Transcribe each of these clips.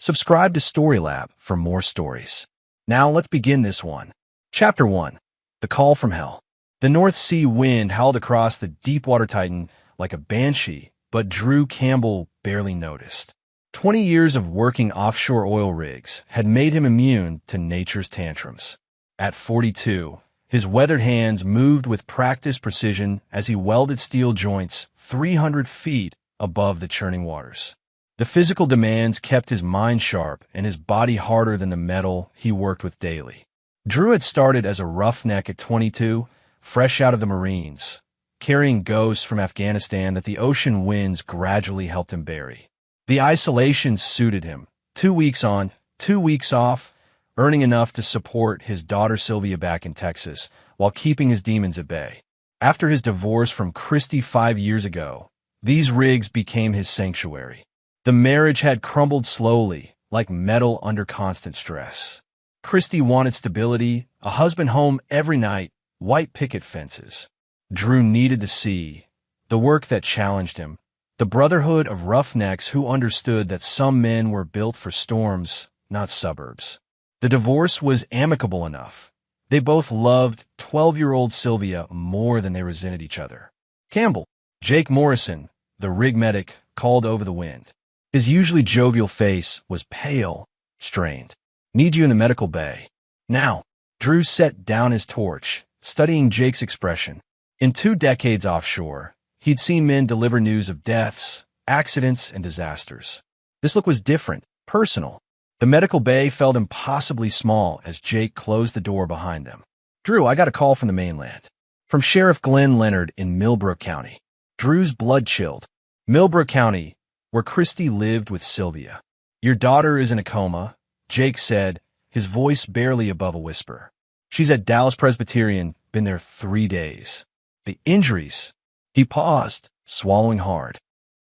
Subscribe to Storylab for more stories. Now let's begin this one. Chapter 1. The Call from Hell. The North Sea wind howled across the Deepwater Titan like a banshee, but Drew Campbell barely noticed. 20 years of working offshore oil rigs had made him immune to nature's tantrums. At 42, his weathered hands moved with practiced precision as he welded steel joints 300 feet above the churning waters. The physical demands kept his mind sharp and his body harder than the metal he worked with daily. Drew had started as a roughneck at 22, fresh out of the Marines, carrying ghosts from Afghanistan that the ocean winds gradually helped him bury. The isolation suited him. 2 weeks on, 2 weeks off, earning enough to support his daughter Sylvia back in Texas while keeping his demons at bay. After his divorce from Christy 5 years ago, these rigs became his sanctuary. The marriage had crumbled slowly, like metal under constant stress. Christy wanted stability, a husband home every night, white picket fences. Drew needed the sea, the work that challenged him, the brotherhood of roughnecks who understood that some men were built for storms, not suburbs. The divorce was amicable enough. They both loved 12-year-old Sylvia more than they resented each other. Campbell, Jake Morrison, the rig medic, called over the wind. His usually jovial face was pale, strained. "Need you in the medical bay." Now, Drew set down his torch, studying Jake's expression. In 2 decades offshore, he'd seen men deliver news of deaths, accidents, and disasters. This look was different, personal. The medical bay felt impossibly small as Jake closed the door behind them. "Drew, I got a call from the mainland." From Sheriff Glenn Leonard in Millbrook County. Drew's blood chilled. Millbrook County, where Christy lived with Sylvia. "Your daughter is in a coma," Jake said, his voice barely above a whisper. "She's at Dallas Presbyterian, been there 3 days. The injuries." He paused, swallowing hard.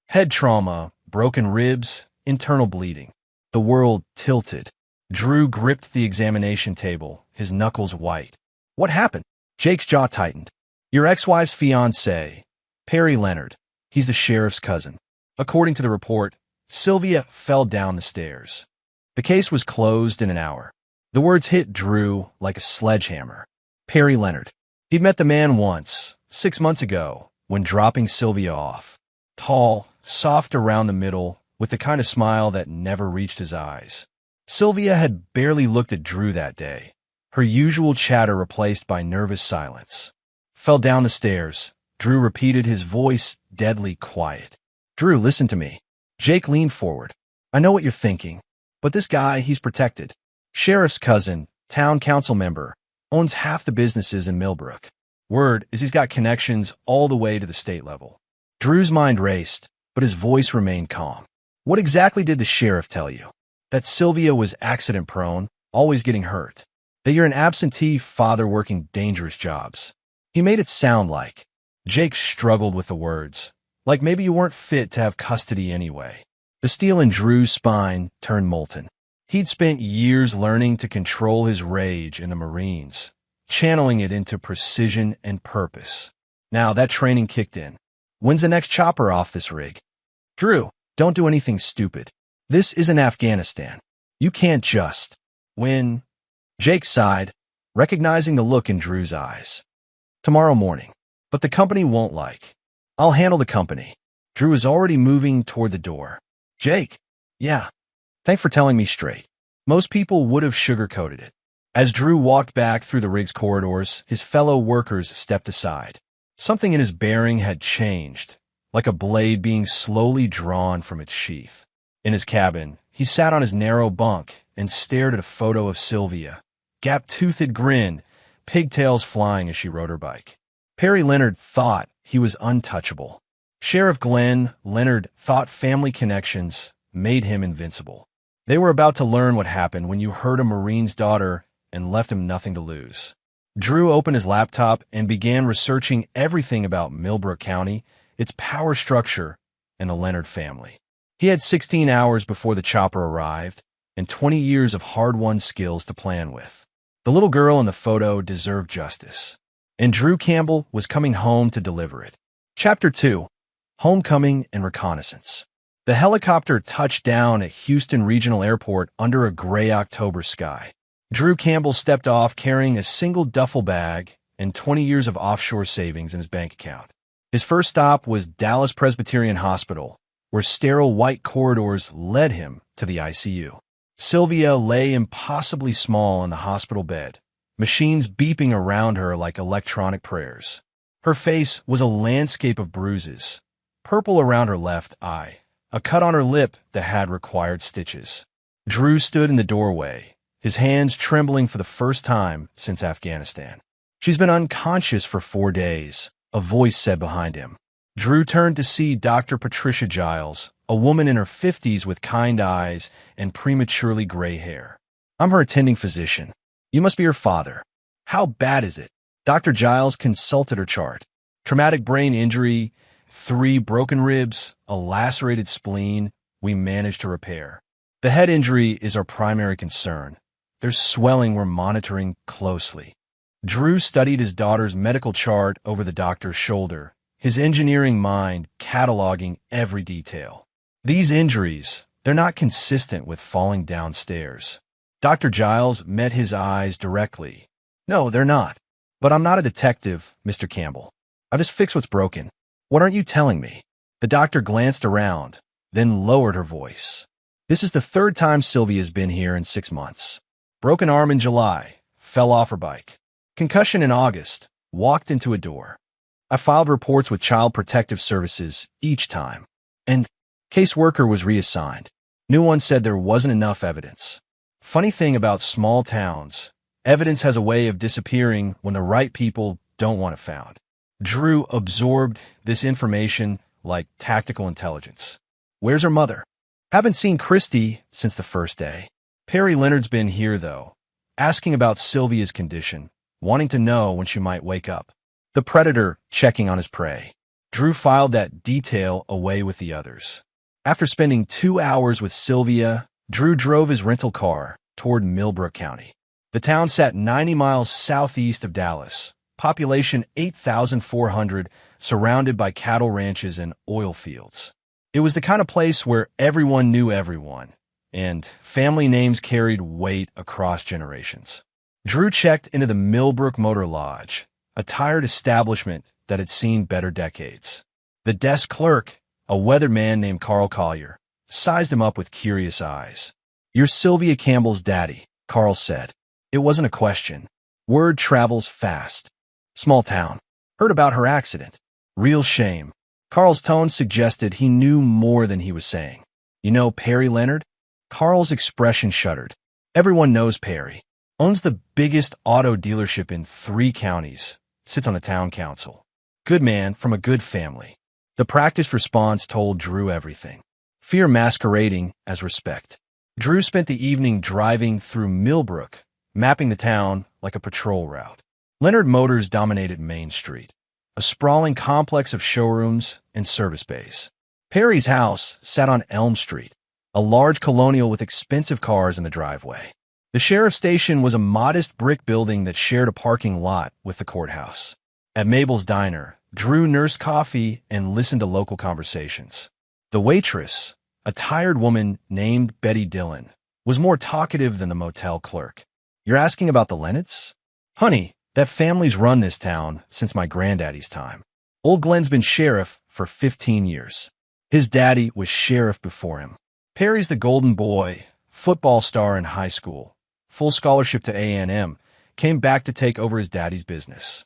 "Head trauma, broken ribs, internal bleeding." The world tilted. Drew gripped the examination table, his knuckles white. "What happened?" Jake's jaw tightened. "Your ex-wife's fiancé, Perry Leonard. He's the sheriff's cousin. According to the report, Sylvia fell down the stairs. The case was closed in an hour." The words hit Drew like a sledgehammer. Perry Leonard. He'd met the man once, 6 months ago, when dropping Sylvia off. Tall, soft around the middle, with the kind of smile that never reached his eyes. Sylvia had barely looked at Drew that day, her usual chatter replaced by nervous silence. "Fell down the stairs," Drew repeated, his voice deadly quiet. "Drew, listen to me." Jake leaned forward. "I know what you're thinking, but this guy, he's protected. Sheriff's cousin, town council member, owns half the businesses in Millbrook. Word is he's got connections all the way to the state level." Drew's mind raced, but his voice remained calm. "What exactly did the sheriff tell you?" "That Sylvia was accident-prone, always getting hurt. That you're an absentee father working dangerous jobs." He made it sound like. Jake struggled with the words. Like maybe you weren't fit to have custody anyway. The steel in Drew's spine turned molten. He'd spent years learning to control his rage in the Marines, channeling it into precision and purpose. Now that training kicked in. "When's the next chopper off this rig?" "Drew, don't do anything stupid. This isn't Afghanistan. You can't just..." "When?" Jake sighed, recognizing the look in Drew's eyes. "Tomorrow morning. But the company won't like." "I'll handle the company." Drew was already moving toward the door. "Jake." "Yeah. Thanks for telling me straight." Most people would have sugarcoated it. As Drew walked back through the rig's corridors, his fellow workers stepped aside. Something in his bearing had changed, like a blade being slowly drawn from its sheath. In his cabin, he sat on his narrow bunk and stared at a photo of Sylvia. Gap-toothed grin, pigtails flying as she rode her bike. Perry Leonard thought he was untouchable. Sheriff Glenn Leonard thought family connections made him invincible. They were about to learn what happened when you hurt a Marine's daughter and left him nothing to lose. Drew opened his laptop and began researching everything about Millbrook County, its power structure, and the Leonard family. He had 16 hours before the chopper arrived and 20 years of hard-won skills to plan with. The little girl in the photo deserved justice, and Drew Campbell was coming home to deliver it. Chapter 2. Homecoming and Reconnaissance. The helicopter touched down at Houston Regional Airport under a gray October sky. Drew Campbell stepped off carrying a single duffel bag and 20 years of offshore savings in his bank account. His first stop was Dallas Presbyterian Hospital, where sterile white corridors led him to the ICU. Sylvia lay impossibly small in the hospital bed, machines beeping around her like electronic prayers. Her face was a landscape of bruises, purple around her left eye, a cut on her lip that had required stitches. Drew stood in the doorway, his hands trembling for the first time since Afghanistan. "She's been unconscious for 4 days," a voice said behind him. Drew turned to see Dr. Patricia Giles, a woman in her 50s with kind eyes and prematurely gray hair. "I'm her attending physician. You must be her father. How bad is it?" Dr. Giles consulted her chart. "Traumatic brain injury, 3 broken ribs, a lacerated spleen. We managed to repair. The head injury is our primary concern. There's swelling we're monitoring closely." Drew studied his daughter's medical chart over the doctor's shoulder, his engineering mind cataloging every detail. "These injuries, they're not consistent with falling downstairs." Dr. Giles met his eyes directly. "No, they're not. But I'm not a detective, Mr. Campbell. I just fix what's broken. What aren't you telling me?" The doctor glanced around, then lowered her voice. "This is the 3rd time Sylvia's been here in 6 months. Broken arm in July, fell off her bike. Concussion in August, walked into a door. I filed reports with Child Protective Services each time. And caseworker was reassigned. New one said there wasn't enough evidence. Funny thing about small towns, evidence has a way of disappearing when the right people don't want it found." Drew absorbed this information like tactical intelligence. "Where's her mother?" "Haven't seen Christy since the first day. Perry Leonard's been here, though, asking about Sylvia's condition, wanting to know when she might wake up. The predator checking on his prey." Drew filed that detail away with the others. After spending 2 hours with Sylvia, Drew drove his rental car toward Millbrook County. The town sat 90 miles southeast of Dallas, population 8,400, surrounded by cattle ranches and oil fields. It was the kind of place where everyone knew everyone, and family names carried weight across generations. Drew checked into the Millbrook Motor Lodge, a tired establishment that had seen better decades. The desk clerk, a weatherman named Carl Collier, sized him up with curious eyes. "You're Sylvia Campbell's daddy," Carl said. It wasn't a question. Word travels fast. "Small town. Heard about her accident. Real shame." Carl's tone suggested he knew more than he was saying. "You know Perry Leonard?" Carl's expression shuddered. "Everyone knows Perry. Owns the biggest auto dealership in 3 counties. Sits on the town council. Good man from a good family." The practiced response told Drew everything. Fear masquerading as respect. Drew spent the evening driving through Millbrook, mapping the town like a patrol route. Leonard Motors dominated Main Street, a sprawling complex of showrooms and service bays. Perry's house sat on Elm Street, a large colonial with expensive cars in the driveway. The sheriff's station was a modest brick building that shared a parking lot with the courthouse. At Mabel's Diner, Drew nursed coffee and listened to local conversations. The waitress, a tired woman named Betty Dillon, was more talkative than the motel clerk. "You're asking about the Leonards? Honey, that family's run this town since my granddaddy's time. Old Glenn's been sheriff for 15 years. His daddy was sheriff before him. Perry's the golden boy, football star in high school. Full scholarship to A&M, came back to take over his daddy's business."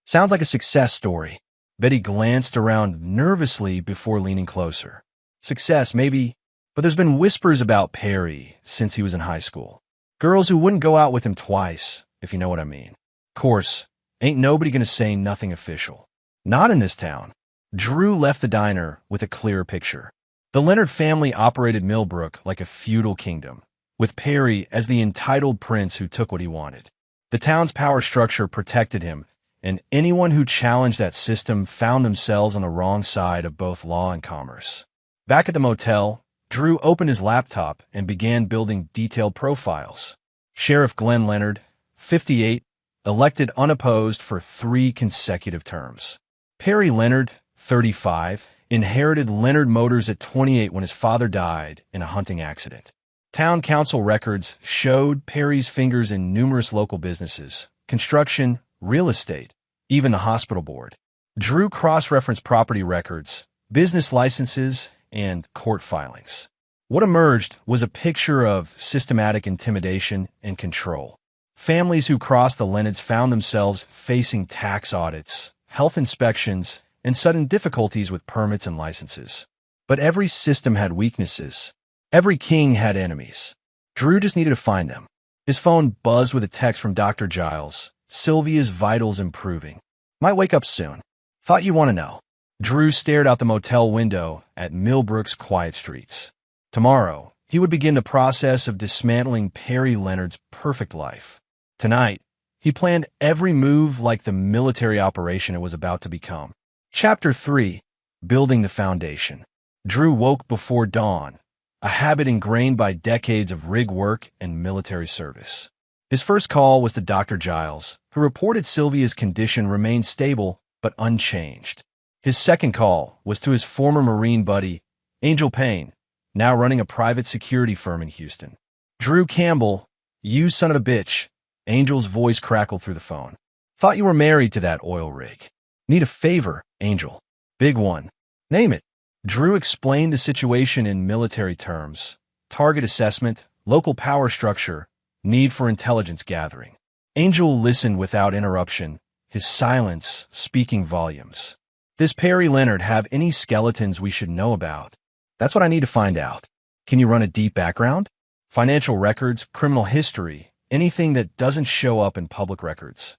"Sounds like a success story." Betty glanced around nervously before leaning closer. "Success, maybe, but there's been whispers about Perry since he was in high school. Girls who wouldn't go out with him twice, if you know what I mean. Course, ain't nobody gonna say nothing official. Not in this town." Drew left the diner with a clearer picture. The Leonard family operated Millbrook like a feudal kingdom, with Perry as the entitled prince who took what he wanted. The town's power structure protected him, and anyone who challenged that system found themselves on the wrong side of both law and commerce. Back at the motel, Drew opened his laptop and began building detailed profiles. Sheriff Glenn Leonard, 58, elected unopposed for 3 consecutive terms. Perry Leonard, 35, inherited Leonard Motors at 28 when his father died in a hunting accident. Town council records showed Perry's fingers in numerous local businesses, construction, real estate, even the hospital board. Drew cross-referenced property records, business licenses, and court filings. What emerged was a picture of systematic intimidation and control. Families who crossed the Leonards found themselves facing tax audits, health inspections, and sudden difficulties with permits and licenses. But every system had weaknesses. Every king had enemies. Drew just needed to find them. His phone buzzed with a text from Dr. Giles. Sylvia's vitals improving. Might wake up soon. Thought you want to know. Drew stared out the motel window at Millbrook's quiet streets. Tomorrow, he would begin the process of dismantling Perry Leonard's perfect life. Tonight, he planned every move like the military operation it was about to become. Chapter 3. Building the Foundation. Drew woke before dawn, a habit ingrained by decades of rig work and military service. His first call was to Dr. Giles, who reported Sylvia's condition remained stable but unchanged. His second call was to his former Marine buddy, Angel Payne, now running a private security firm in Houston. Drew Campbell, you son of a bitch, Angel's voice crackled through the phone. Thought you were married to that oil rig. Need a favor, Angel. Big one. Name it. Drew explained the situation in military terms. Target assessment, local power structure, need for intelligence gathering. Angel listened without interruption, his silence speaking volumes. Does Perry Leonard have any skeletons we should know about? That's what I need to find out. Can you run a deep background? Financial records, criminal history, anything that doesn't show up in public records.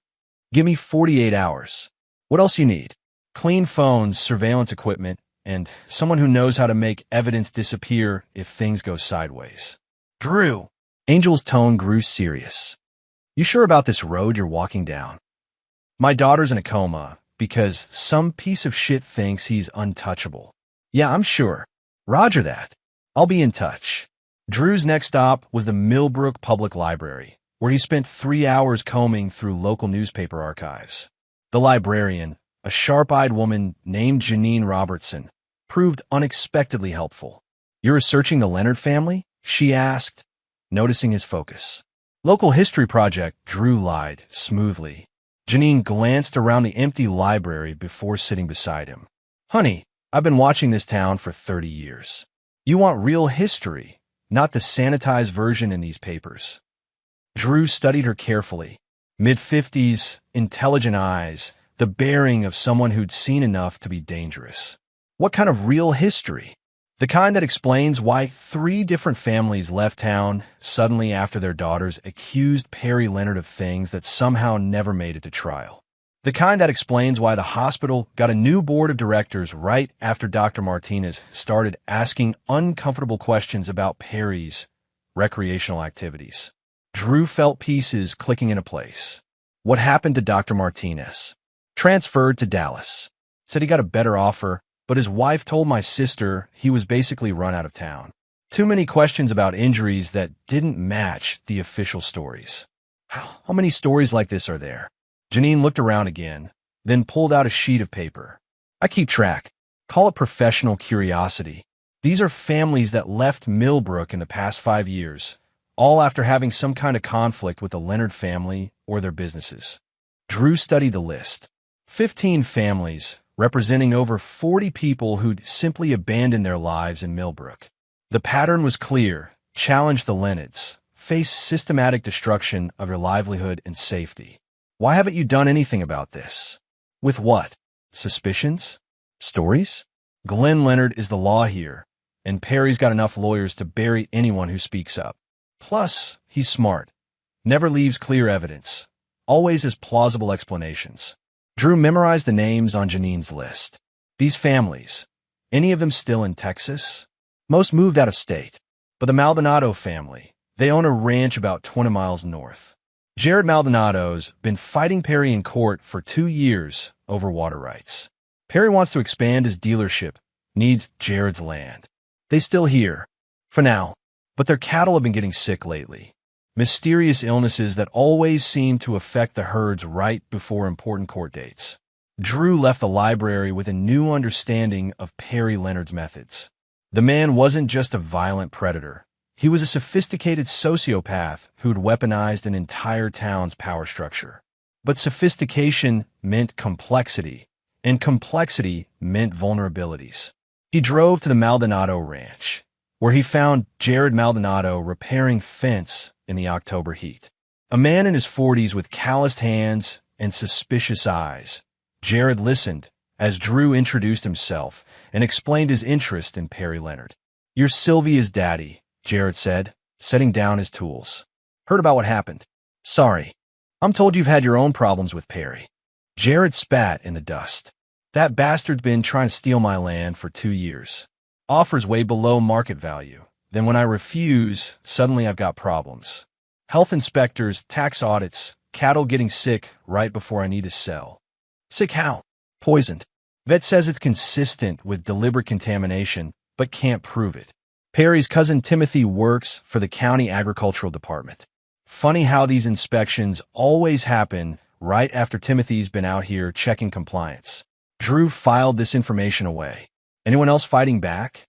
Give me 48 hours. What else you need? Clean phones, surveillance equipment, and someone who knows how to make evidence disappear if things go sideways. Drew. Angel's tone grew serious. You sure about this road you're walking down? My daughter's in a coma because some piece of shit thinks he's untouchable. Yeah, I'm sure. Roger that. I'll be in touch. Drew's next stop was the Millbrook Public Library, where he spent 3 hours combing through local newspaper archives. The librarian, a sharp-eyed woman named Janine Robertson, proved unexpectedly helpful. You're researching the Leonard family? She asked, noticing his focus. Local history project, Drew lied smoothly. Janine glanced around the empty library before sitting beside him. Honey, I've been watching this town for 30 years. You want real history, not the sanitized version in these papers. Drew studied her carefully. Mid-50s, intelligent eyes, the bearing of someone who'd seen enough to be dangerous. What kind of real history? The kind that explains why 3 different families left town suddenly after their daughters accused Perry Leonard of things that somehow never made it to trial. The kind that explains why the hospital got a new board of directors right after Dr. Martinez started asking uncomfortable questions about Perry's recreational activities. Drew felt pieces clicking into place. What happened to Dr. Martinez? Transferred to Dallas. Said he got a better offer, but his wife told my sister he was basically run out of town. Too many questions about injuries that didn't match the official stories. How many stories like this are there? Janine looked around again, then pulled out a sheet of paper. I keep track. Call it professional curiosity. These are families that left Millbrook in the past 5 years, all after having some kind of conflict with the Leonard family or their businesses. Drew studied the list. 15 families, representing over 40 people who'd simply abandoned their lives in Millbrook. The pattern was clear: challenge the Leonards, face systematic destruction of your livelihood and safety. Why haven't you done anything about this? With what? Suspicions? Stories? Glenn Leonard is the law here, and Perry's got enough lawyers to bury anyone who speaks up. Plus, he's smart. Never leaves clear evidence. Always has plausible explanations. Drew memorized the names on Janine's list. These families, any of them still in Texas? Most moved out of state. But the Maldonado family, they own a ranch about 20 miles north. Jared Maldonado's been fighting Perry in court for 2 years over water rights. Perry wants to expand his dealership, needs Jared's land. They still here, for now, but their cattle have been getting sick lately. Mysterious illnesses that always seem to affect the herds right before important court dates. Drew left the library with a new understanding of Perry Leonard's methods. The man wasn't just a violent predator. He was a sophisticated sociopath who'd weaponized an entire town's power structure. But sophistication meant complexity, and complexity meant vulnerabilities. He drove to the Maldonado Ranch, where he found Jared Maldonado repairing fence in the October heat. A man in his 40s with calloused hands and suspicious eyes. Jared listened as Drew introduced himself and explained his interest in Perry Leonard. "You're Sylvia's daddy," Jared said, setting down his tools. "Heard about what happened. Sorry. I'm told you've had your own problems with Perry." Jared spat in the dust. "That bastard's been trying to steal my land for 2 years. Offers way below market value. Then when I refuse, suddenly I've got problems. Health inspectors, tax audits, cattle getting sick right before I need to sell." "Sick how?" "Poisoned. Vet says it's consistent with deliberate contamination, but can't prove it. Perry's cousin Timothy works for the county agricultural department. Funny how these inspections always happen right after Timothy's been out here checking compliance." Drew filed this information away. "Anyone else fighting back?"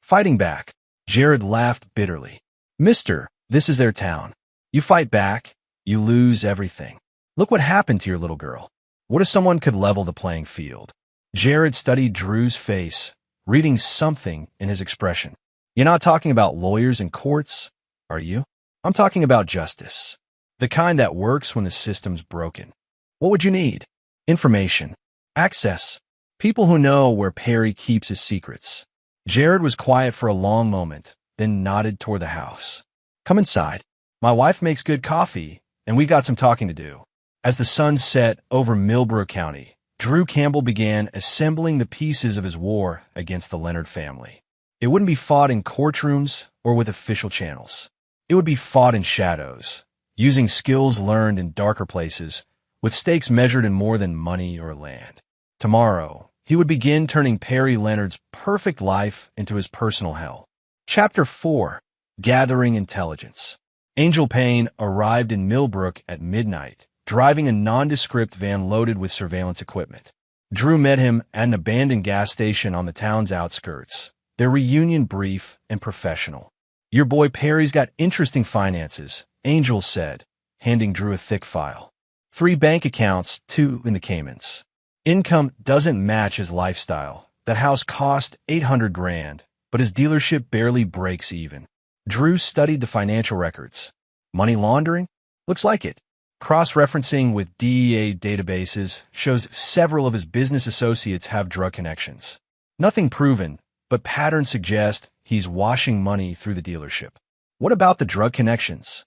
"Fighting back?" Jared laughed bitterly. "Mister, this is their town. You fight back, you lose everything. Look what happened to your little girl. What if someone could level the playing field?" Jared studied Drew's face, reading something in his expression. "You're not talking about lawyers and courts, are you?" "I'm talking about justice. The kind that works when the system's broken." "What would you need?" "Information. Access. People who know where Perry keeps his secrets." Jared was quiet for a long moment, then nodded toward the house. "Come inside. My wife makes good coffee, and we got some talking to do." As the sun set over Millbrook County, Drew Campbell began assembling the pieces of his war against the Leonard family. It wouldn't be fought in courtrooms or with official channels. It would be fought in shadows, using skills learned in darker places, with stakes measured in more than money or land. Tomorrow, he would begin turning Perry Leonard's perfect life into his personal hell. Chapter 4. Gathering Intelligence. Angel Payne arrived in Millbrook at midnight, driving a nondescript van loaded with surveillance equipment. Drew met him at an abandoned gas station on the town's outskirts, their reunion brief and professional. "Your boy Perry's got interesting finances," Angel said, handing Drew a thick file. 3 bank accounts, 2 in the Caymans. Income doesn't match his lifestyle. That house cost $800,000, but his dealership barely breaks even. Drew studied the financial records. Money laundering? Looks like it. Cross-referencing with DEA databases shows several of his business associates have drug connections. Nothing proven, but patterns suggest he's washing money through the dealership. What about the drug connections?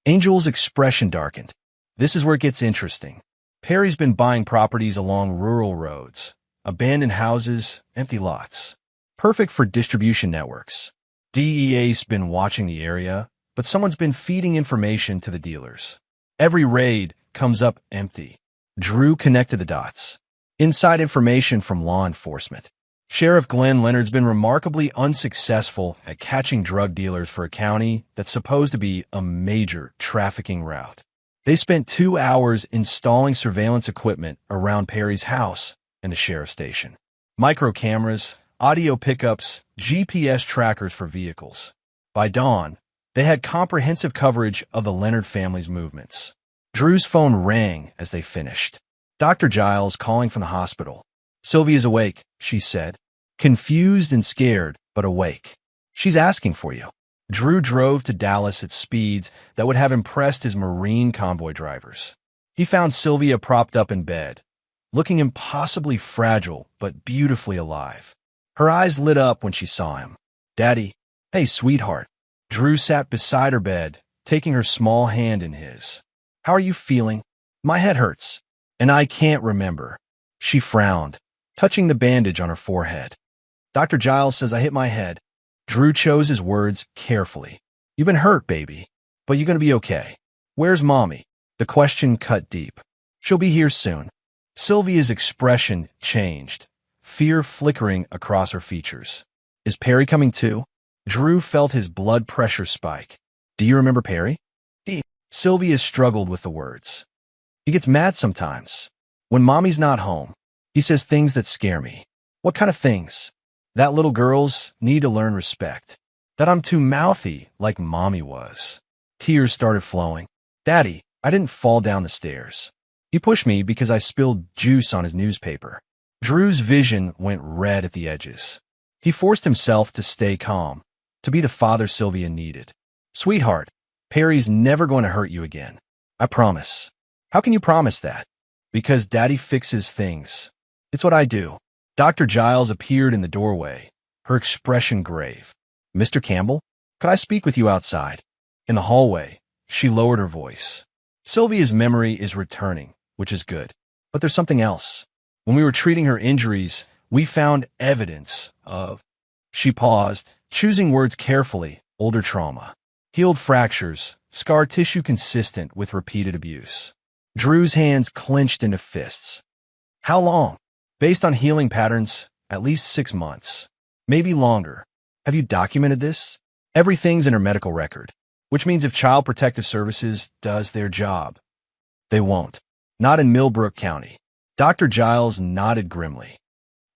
Angel's expression darkened. This is where it gets interesting. Perry's been buying properties along rural roads, abandoned houses, empty lots. Perfect for distribution networks. DEA's been watching the area, but someone's been feeding information to the dealers. Every raid comes up empty. Drew connected the dots. Inside information from law enforcement. Sheriff Glenn Leonard's been remarkably unsuccessful at catching drug dealers for a county that's supposed to be a major trafficking route. They spent 2 hours installing surveillance equipment around Perry's house and the sheriff's station. Micro cameras, audio pickups, GPS trackers for vehicles. By dawn, they had comprehensive coverage of the Leonard family's movements. Drew's phone rang as they finished. Dr. Giles calling from the hospital. "Sylvia's awake," she said. Confused and scared, but awake. "She's asking for you." Drew drove to Dallas at speeds that would have impressed his Marine convoy drivers. He found Sylvia propped up in bed, looking impossibly fragile but beautifully alive. Her eyes lit up when she saw him. "Daddy." "Hey, sweetheart." Drew sat beside her bed, taking her small hand in his. "How are you feeling?" "My head hurts, and I can't remember." She frowned, touching the bandage on her forehead. "Dr. Giles says I hit my head." Drew chose his words carefully. "You've been hurt, baby, but you're going to be okay." "Where's Mommy?" The question cut deep. "She'll be here soon." Sylvia's expression changed, fear flickering across her features. "Is Perry coming too?" Drew felt his blood pressure spike. "Do you remember Perry?" Sylvia struggled with the words. "He gets mad sometimes. When Mommy's not home, He says things that scare me. What kind of things? That little girls need to learn respect. That I'm too mouthy like mommy was. Tears started flowing. Daddy, I didn't fall down the stairs. He pushed me because I spilled juice on his newspaper. Drew's vision went red at the edges. He forced himself to stay calm, to be the father Sylvia needed. Sweetheart, Perry's never going to hurt you again. I promise. How can you promise that? Because Daddy fixes things. It's what I do. Dr. Giles appeared in the doorway, her expression grave. Mr. Campbell, could I speak with you outside? In the hallway, she lowered her voice. Sylvia's memory is returning, which is good. But there's something else. When we were treating her injuries, we found evidence of... She paused, choosing words carefully. Older trauma. Healed fractures, scar tissue consistent with repeated abuse. Drew's hands clenched into fists. How long? Based on healing patterns, at least 6 months. Maybe longer. Have you documented this? Everything's in her medical record. Which means if Child Protective Services does their job, they won't. Not in Millbrook County. Dr. Giles nodded grimly.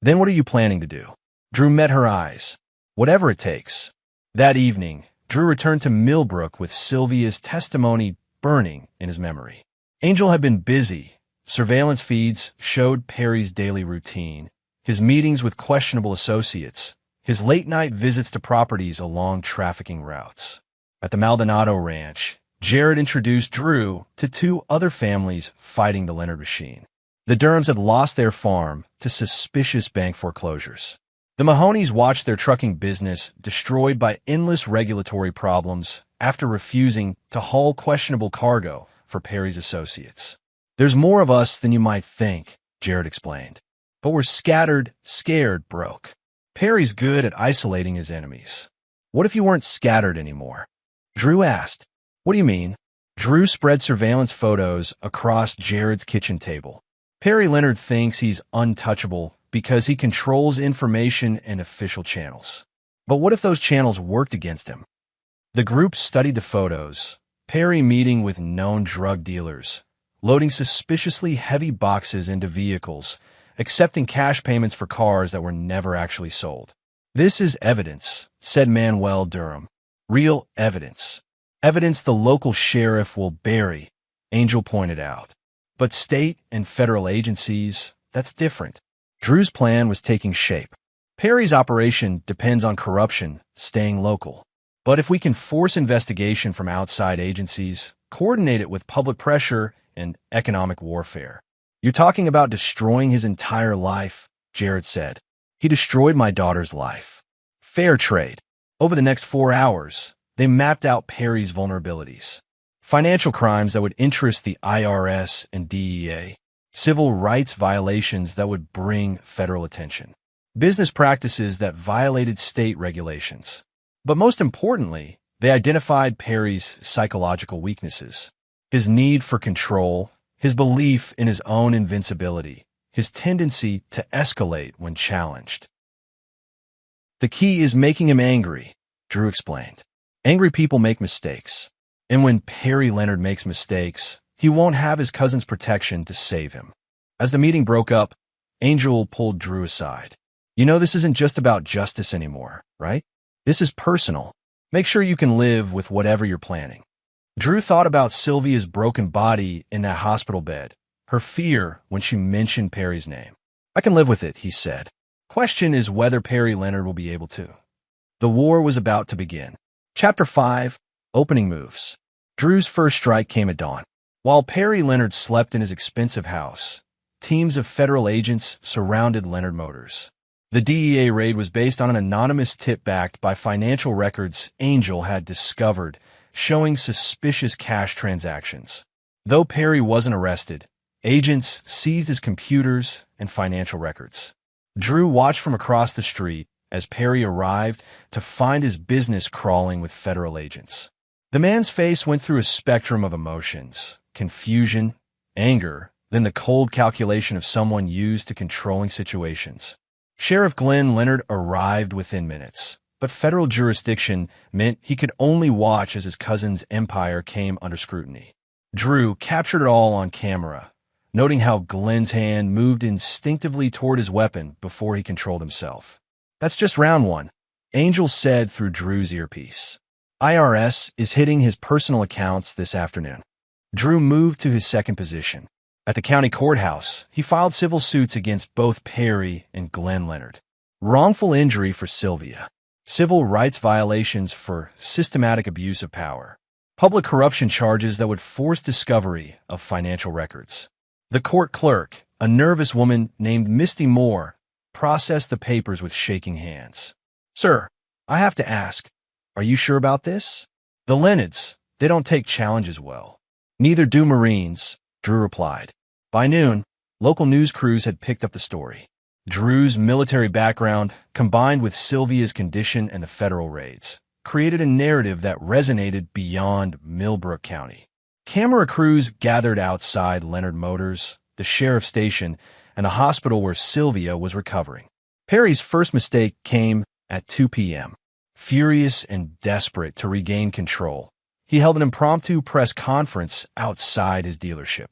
Then what are you planning to do? Drew met her eyes. Whatever it takes. That evening, Drew returned to Millbrook with Sylvia's testimony burning in his memory. Angel had been busy. Surveillance feeds showed Perry's daily routine, his meetings with questionable associates, his late-night visits to properties along trafficking routes. At the Maldonado Ranch, Jared introduced Drew to 2 other families fighting the Leonard machine. The Durhams had lost their farm to suspicious bank foreclosures. The Mahonies watched their trucking business destroyed by endless regulatory problems after refusing to haul questionable cargo for Perry's associates. There's more of us than you might think, Jared explained. But we're scattered, scared, broke. Perry's good at isolating his enemies. What if you weren't scattered anymore? Drew asked. What do you mean? Drew spread surveillance photos across Jared's kitchen table. Perry Leonard thinks he's untouchable because he controls information and official channels. But what if those channels worked against him? The group studied the photos. Perry meeting with known drug dealers, loading suspiciously heavy boxes into vehicles, accepting cash payments for cars that were never actually sold. This is evidence, said Manuel Durham. Real evidence. Evidence the local sheriff will bury, Angel pointed out. But state and federal agencies, that's different. Drew's plan was taking shape. Perry's operation depends on corruption, staying local. But if we can force investigation from outside agencies, coordinate it with public pressure and economic warfare. You're talking about destroying his entire life, Jared said. He destroyed my daughter's life. Fair trade. Over the next 4 hours, they mapped out Perry's vulnerabilities. Financial crimes that would interest the IRS and DEA. Civil rights violations that would bring federal attention. Business practices that violated state regulations. But most importantly, they identified Perry's psychological weaknesses. His need for control, his belief in his own invincibility, his tendency to escalate when challenged. The key is making him angry, Drew explained. Angry people make mistakes. And when Perry Leonard makes mistakes, he won't have his cousin's protection to save him. As the meeting broke up, Angel pulled Drew aside. You know this isn't just about justice anymore, right? This is personal. Make sure you can live with whatever you're planning. Drew thought about Sylvia's broken body in that hospital bed, her fear when she mentioned Perry's name. I can live with it, he said. Question is whether Perry Leonard will be able to. The war was about to begin. Chapter 5, Opening Moves. Drew's first strike came at dawn. While Perry Leonard slept in his expensive house, teams of federal agents surrounded Leonard Motors. The DEA raid was based on an anonymous tip backed by financial records Angel had discovered, showing suspicious cash transactions. Though Perry wasn't arrested, agents seized his computers and financial records. Drew watched from across the street as Perry arrived to find his business crawling with federal agents. The man's face went through a spectrum of emotions, confusion, anger, then the cold calculation of someone used to controlling situations. Sheriff Glenn Leonard arrived within minutes, but federal jurisdiction meant he could only watch as his cousin's empire came under scrutiny. Drew captured it all on camera, noting how Glenn's hand moved instinctively toward his weapon before he controlled himself. "That's just round one," Angel said through Drew's earpiece. "IRS is hitting his personal accounts this afternoon." Drew moved to his second position. At the county courthouse, he filed civil suits against both Perry and Glenn Leonard. Wrongful injury for Sylvia. Civil rights violations for systematic abuse of power. Public corruption charges that would force discovery of financial records. The court clerk, a nervous woman named Misty Moore, processed the papers with shaking hands. "Sir, I have to ask, are you sure about this?" "The Leonards, they don't take challenges well." "Neither do Marines," Drew replied. By noon, local news crews had picked up the story. Drew's military background, combined with Sylvia's condition and the federal raids, created a narrative that resonated beyond Millbrook County. Camera crews gathered outside Leonard Motors, the sheriff's station, and the hospital where Sylvia was recovering. Perry's first mistake came at 2 p.m. Furious and desperate to regain control, he held an impromptu press conference outside his dealership.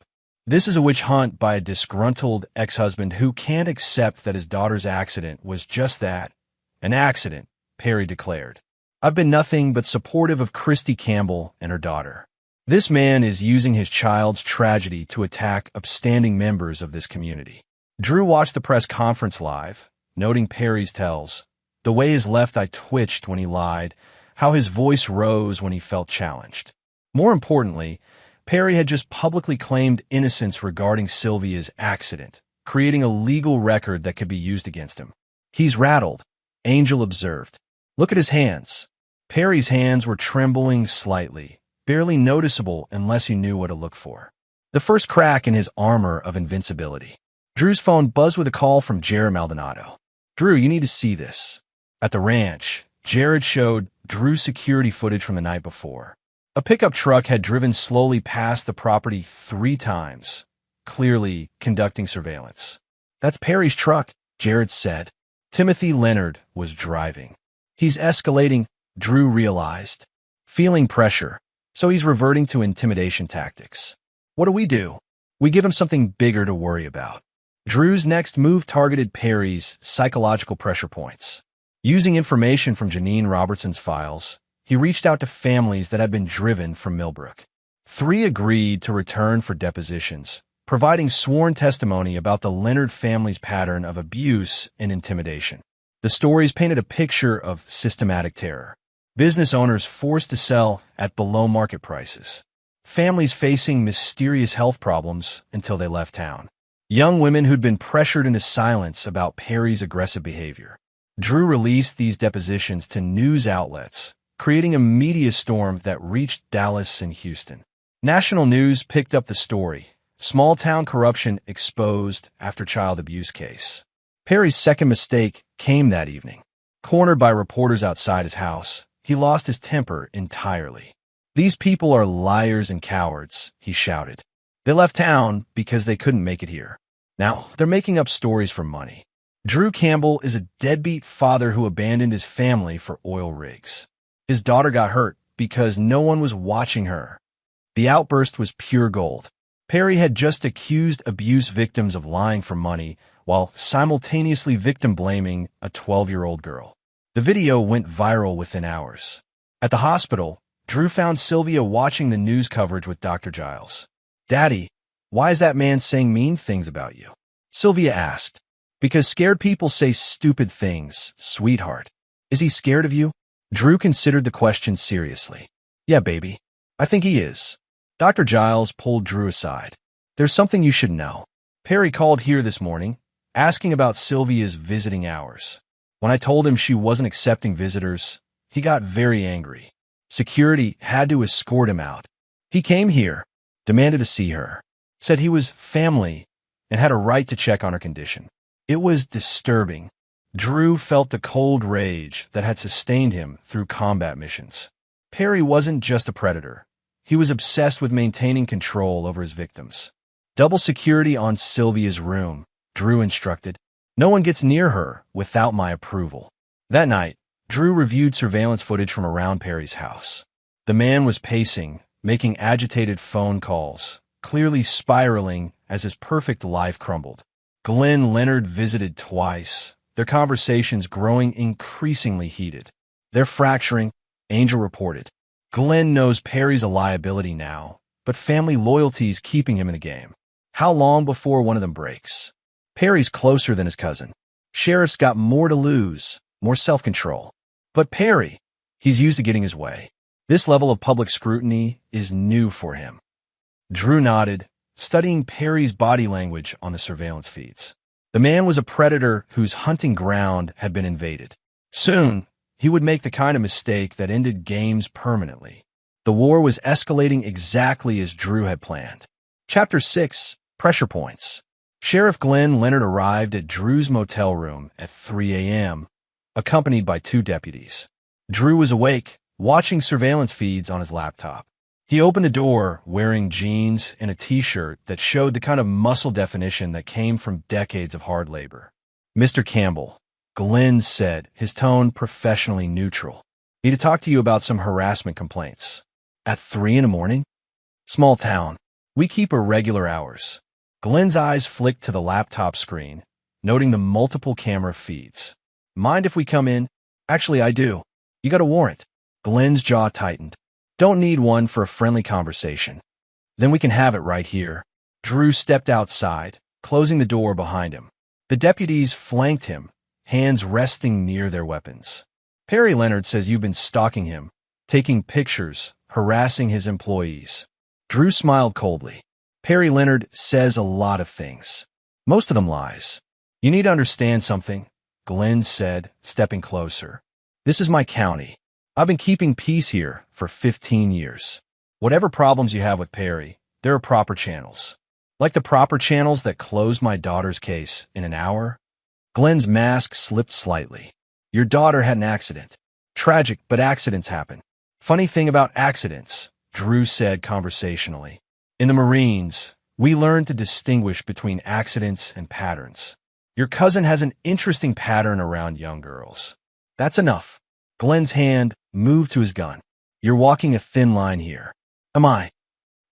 This is a witch hunt by a disgruntled ex-husband who can't accept that his daughter's accident was just that, an accident, Perry declared. "I've been nothing but supportive of Christy Campbell and her daughter. This man is using his child's tragedy to attack upstanding members of this community." Drew watched the press conference live, noting Perry's tells. The way his left eye twitched when he lied, how his voice rose when he felt challenged. More importantly, Perry had just publicly claimed innocence regarding Sylvia's accident, creating a legal record that could be used against him. "He's rattled," Angel observed. "Look at his hands." Perry's hands were trembling slightly, barely noticeable unless you knew what to look for. The first crack in his armor of invincibility. Drew's phone buzzed with a call from Jared Maldonado. "Drew, you need to see this." At the ranch, Jared showed Drew security footage from the night before. A pickup truck had driven slowly past the property 3 times, clearly conducting surveillance. "That's Perry's truck," Jared said. Timothy Leonard was driving. "He's escalating," Drew realized. "Feeling pressure, so he's reverting to intimidation tactics." "What do? We give him something bigger to worry about." Drew's next move targeted Perry's psychological pressure points. Using information from Janine Robertson's files, he reached out to families that had been driven from Millbrook. 3 agreed to return for depositions, providing sworn testimony about the Leonard family's pattern of abuse and intimidation. The stories painted a picture of systematic terror. Business owners forced to sell at below-market prices. Families facing mysterious health problems until they left town. Young women who'd been pressured into silence about Perry's aggressive behavior. Drew released these depositions to news outlets, creating a media storm that reached Dallas and Houston. National news picked up the story. Small-town corruption exposed after child abuse case. Perry's second mistake came that evening. Cornered by reporters outside his house, he lost his temper entirely. "These people are liars and cowards," he shouted. "They left town because they couldn't make it here. Now they're making up stories for money." Drew Campbell is a deadbeat father who abandoned his family for oil rigs. His daughter got hurt because no one was watching her. The outburst was pure gold. Perry had just accused abuse victims of lying for money while simultaneously victim-blaming a 12-year-old girl. The video went viral within hours. At the hospital, Drew found Sylvia watching the news coverage with Dr. Giles. "Daddy, why is that man saying mean things about you?" Sylvia asked. "Because scared people say stupid things, sweetheart." "Is he scared of you?" Drew considered the question seriously. "Yeah, baby. I think he is." Dr. Giles pulled Drew aside. "There's something you should know. Perry called here this morning, asking about Sylvia's visiting hours. When I told him she wasn't accepting visitors, he got very angry. Security had to escort him out. He came here, demanded to see her, said he was family, and had a right to check on her condition. It was disturbing." Drew felt the cold rage that had sustained him through combat missions. Perry wasn't just a predator. He was obsessed with maintaining control over his victims. "Double security on Sylvia's room," Drew instructed. "No one gets near her without my approval." That night, Drew reviewed surveillance footage from around Perry's house. The man was pacing, making agitated phone calls, clearly spiraling as his perfect life crumbled. Glenn Leonard visited twice, their conversations growing increasingly heated. "They're fracturing," Angel reported. "Glenn knows Perry's a liability now, but family loyalty's keeping him in the game. How long before one of them breaks? Perry's closer than his cousin. Sheriff's got more to lose, more self-control. But Perry, he's used to getting his way. This level of public scrutiny is new for him." Drew nodded, studying Perry's body language on the surveillance feeds. The man was a predator whose hunting ground had been invaded. Soon, he would make the kind of mistake that ended games permanently. The war was escalating exactly as Drew had planned. Chapter 6, Pressure Points. Sheriff Glenn Leonard arrived at Drew's motel room at 3 a.m., accompanied by 2 deputies. Drew was awake, watching surveillance feeds on his laptop. He opened the door wearing jeans and a t-shirt that showed the kind of muscle definition that came from decades of hard labor. "Mr. Campbell," Glenn said, his tone professionally neutral. "Need to talk to you about some harassment complaints." "At 3 in the morning? Small town. We keep irregular hours." Glenn's eyes flicked to the laptop screen, noting the multiple camera feeds. "Mind if we come in?" "Actually, I do. You got a warrant." Glenn's jaw tightened. "Don't need one for a friendly conversation." "Then we can have it right here." Drew stepped outside, closing the door behind him. The deputies flanked him, hands resting near their weapons. "Perry Leonard says you've been stalking him, taking pictures, harassing his employees." Drew smiled coldly. "Perry Leonard says a lot of things. Most of them lies." "You need to understand something," Glenn said, stepping closer. "This is my county. I've been keeping peace here for 15 years. Whatever problems you have with Perry, there are proper channels. Like the proper channels that closed my daughter's case in an hour." Glenn's mask slipped slightly. "Your daughter had an accident. Tragic, but accidents happen." "Funny thing about accidents," Drew said conversationally. "In the Marines, we learned to distinguish between accidents and patterns. Your cousin has an interesting pattern around young girls." "That's enough." Glenn's hand moved to his gun. "You're walking a thin line here." "Am I?"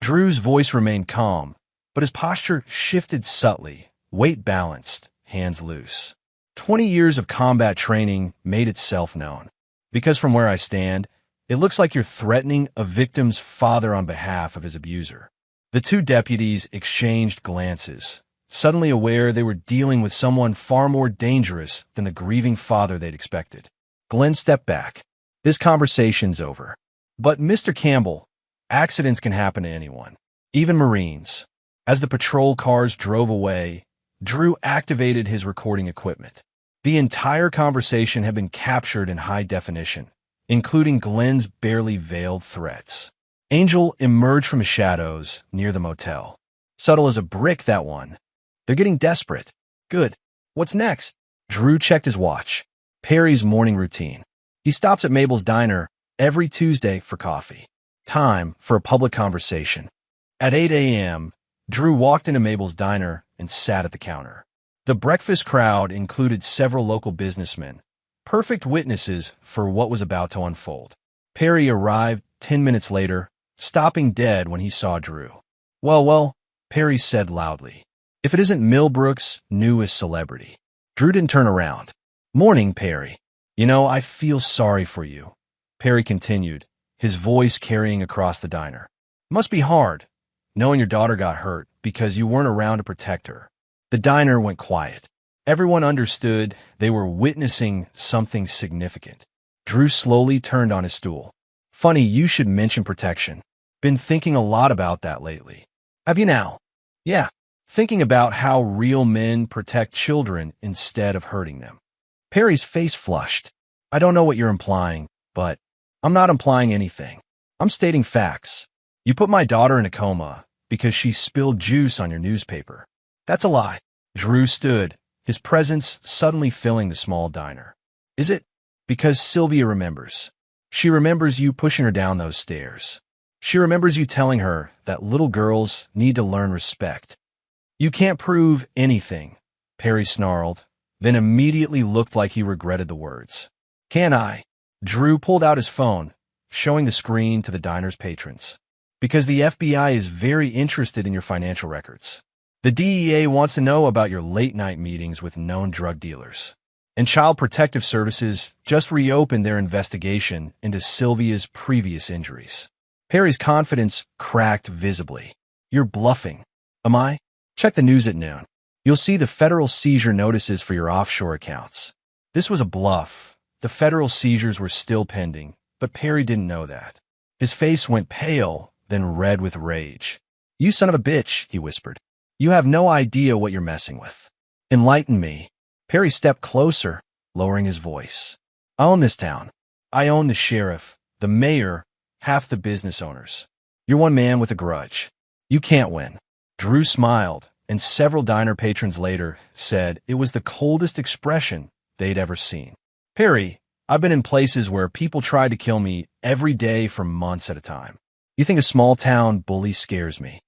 Drew's voice remained calm, but his posture shifted subtly, weight balanced, hands loose. 20 years of combat training made itself known. "Because from where I stand, it looks like you're threatening a victim's father on behalf of his abuser." The 2 deputies exchanged glances, suddenly aware they were dealing with someone far more dangerous than the grieving father they'd expected. Glenn stepped back. "This conversation's over." "But Mr. Campbell, accidents can happen to anyone, even Marines." As the patrol cars drove away, Drew activated his recording equipment. The entire conversation had been captured in high definition, including Glenn's barely veiled threats. Angel emerged from his shadows near the motel. "Subtle as a brick, that one. They're getting desperate." "Good. What's next?" Drew checked his watch. Perry's morning routine. He stops at Mabel's diner every Tuesday for coffee. Time for a public conversation. At 8 a.m., Drew walked into Mabel's diner and sat at the counter. The breakfast crowd included several local businessmen, perfect witnesses for what was about to unfold. Perry arrived 10 minutes later, stopping dead when he saw Drew. Well, Perry said loudly. "If it isn't Millbrook's newest celebrity." Drew didn't turn around. "Morning, Perry. You know, I feel sorry for you," Perry continued, his voice carrying across the diner. "Must be hard, knowing your daughter got hurt because you weren't around to protect her." The diner went quiet. Everyone understood they were witnessing something significant. Drew slowly turned on his stool. "Funny you should mention protection. Been thinking a lot about that lately." "Have you now?" "Yeah, thinking about how real men protect children instead of hurting them." Perry's face flushed. "I don't know what you're implying, but I'm not implying anything. I'm stating facts. You put my daughter in a coma because she spilled juice on your newspaper. That's a lie." Drew stood, his presence suddenly filling the small diner. "Is it? Because Sylvia remembers. She remembers you pushing her down those stairs. She remembers you telling her that little girls need to learn respect." "You can't prove anything," Perry snarled, then immediately looked like he regretted the words. "Can I?" Drew pulled out his phone, showing the screen to the diner's patrons. Because the FBI is very interested in your financial records. The DEA wants to know about your late-night meetings with known drug dealers. And Child Protective Services just reopened their investigation into Sylvia's previous injuries. Perry's confidence cracked visibly. You're bluffing. Am I? Check the news at noon. You'll see the federal seizure notices for your offshore accounts. This was a bluff. The federal seizures were still pending, but Perry didn't know that. His face went pale, then red with rage. You son of a bitch, he whispered. You have no idea what you're messing with. Enlighten me. Perry stepped closer, lowering his voice. I own this town. I own the sheriff, the mayor, half the business owners. You're one man with a grudge. You can't win. Drew smiled, and several diner patrons later said it was the coldest expression they'd ever seen. Perry, I've been in places where people tried to kill me every day for months at a time. You think a small-town bully scares me?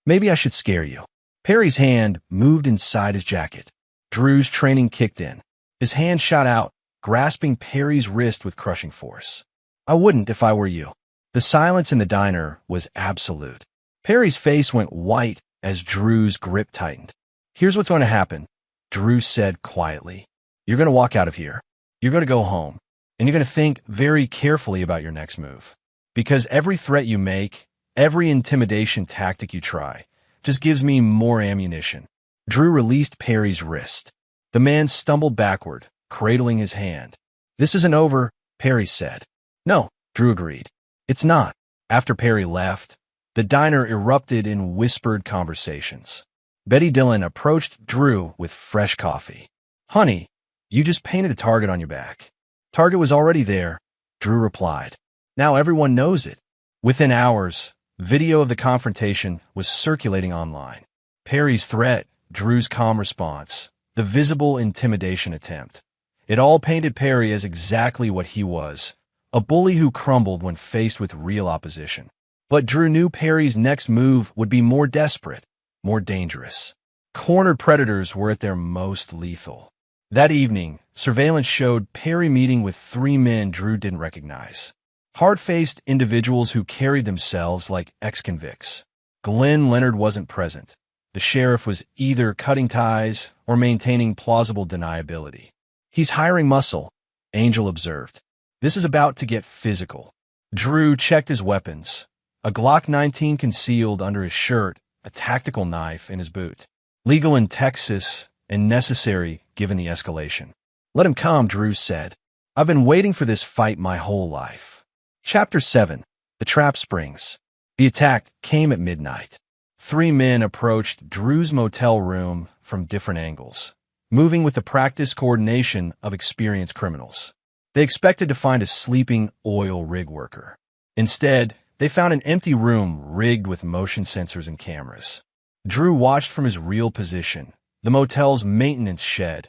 Maybe I should scare you. Perry's hand moved inside his jacket. Drew's training kicked in. His hand shot out, grasping Perry's wrist with crushing force. I wouldn't if I were you. The silence in the diner was absolute. Perry's face went white as Drew's grip tightened. Here's what's going to happen, Drew said quietly. You're going to walk out of here. You're going to go home. And you're going to think very carefully about your next move. Because every threat you make, every intimidation tactic you try, just gives me more ammunition. Drew released Perry's wrist. The man stumbled backward, cradling his hand. This isn't over, Perry said. No, Drew agreed. It's not. After Perry left, the diner erupted in whispered conversations. Betty Dillon approached Drew with fresh coffee. Honey, you just painted a target on your back. Target was already there, Drew replied. Now everyone knows it. Within hours, video of the confrontation was circulating online. Perry's threat, Drew's calm response, the visible intimidation attempt. It all painted Perry as exactly what he was, a bully who crumbled when faced with real opposition. But Drew knew Perry's next move would be more desperate, more dangerous. Cornered predators were at their most lethal. That evening, surveillance showed Perry meeting with 3 men Drew didn't recognize. Hard-faced individuals who carried themselves like ex-convicts. Glenn Leonard wasn't present. The sheriff was either cutting ties or maintaining plausible deniability. He's hiring muscle, Angel observed. This is about to get physical. Drew checked his weapons. A Glock 19 concealed under his shirt, a tactical knife in his boot. Legal in Texas and necessary given the escalation. Let him come, Drew said. I've been waiting for this fight my whole life. Chapter 7. The Trap Springs. The attack came at midnight. 3 men approached Drew's motel room from different angles, moving with the practiced coordination of experienced criminals. They expected to find a sleeping oil rig worker. Instead, they found an empty room rigged with motion sensors and cameras. Drew watched from his real position, the motel's maintenance shed,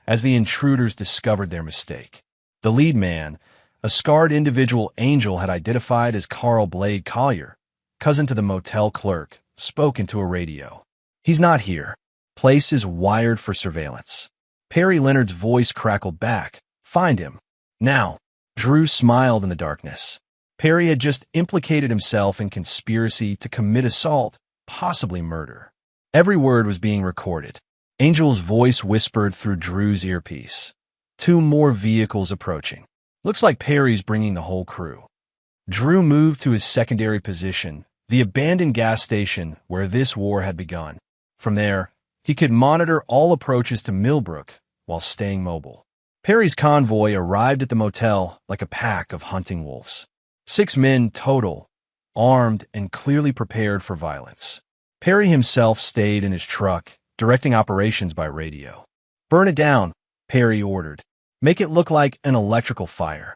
as the intruders discovered their mistake. The lead man, a scarred individual Angel had identified as Carl Blade Collier, cousin to the motel clerk, spoke into a radio. He's not here. Place is wired for surveillance. Perry Leonard's voice crackled back. Find him. Now. Drew smiled in the darkness. Perry had just implicated himself in conspiracy to commit assault, possibly murder. Every word was being recorded. Angel's voice whispered through Drew's earpiece. 2 more vehicles approaching. Looks like Perry's bringing the whole crew. Drew moved to his secondary position, the abandoned gas station where this war had begun. From there, he could monitor all approaches to Millbrook while staying mobile. Perry's convoy arrived at the motel like a pack of hunting wolves. 6 men total, armed and clearly prepared for violence. Perry himself stayed in his truck, directing operations by radio. Burn it down, Perry ordered. Make it look like an electrical fire.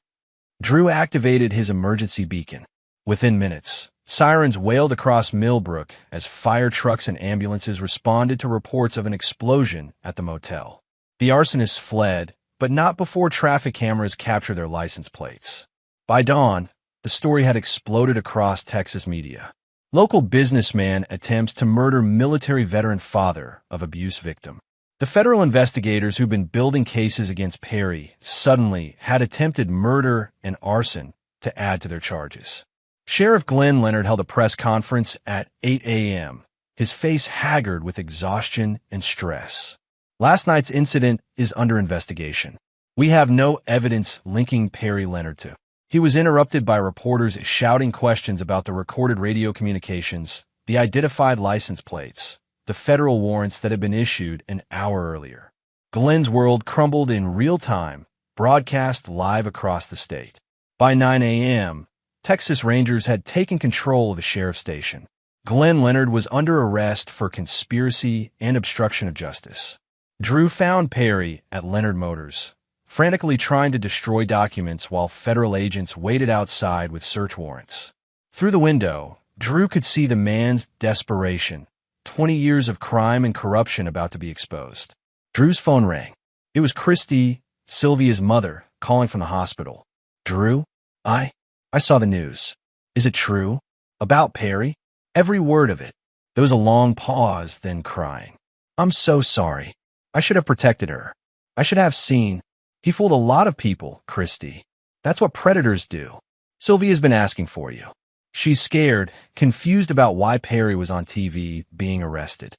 Drew activated his emergency beacon. Within minutes, sirens wailed across Millbrook as fire trucks and ambulances responded to reports of an explosion at the motel. The arsonists fled, but not before traffic cameras captured their license plates. By dawn, the story had exploded across Texas media. Local businessman attempts to murder military veteran father of abuse victim. The federal investigators who'd been building cases against Perry suddenly had attempted murder and arson to add to their charges. Sheriff Glenn Leonard held a press conference at 8 a.m., his face haggard with exhaustion and stress. Last night's incident is under investigation. We have no evidence linking Perry Leonard to. He was interrupted by reporters shouting questions about the recorded radio communications, the identified license plates, the federal warrants that had been issued an hour earlier. Glenn's world crumbled in real time, broadcast live across the state. By 9 a.m., Texas Rangers had taken control of the sheriff's station. Glenn Leonard was under arrest for conspiracy and obstruction of justice. Drew found Perry at Leonard Motors, frantically trying to destroy documents while federal agents waited outside with search warrants. Through the window, Drew could see the man's desperation, 20 years of crime and corruption about to be exposed. Drew's phone rang. It was Christy, Sylvia's mother, calling from the hospital. Drew? I saw the news. Is it true? About Perry? Every word of it. There was a long pause, then crying. I'm so sorry. I should have protected her. I should have seen. He fooled a lot of people, Christy. That's what predators do. Sylvia's been asking for you. She's scared, confused about why Perry was on TV being arrested.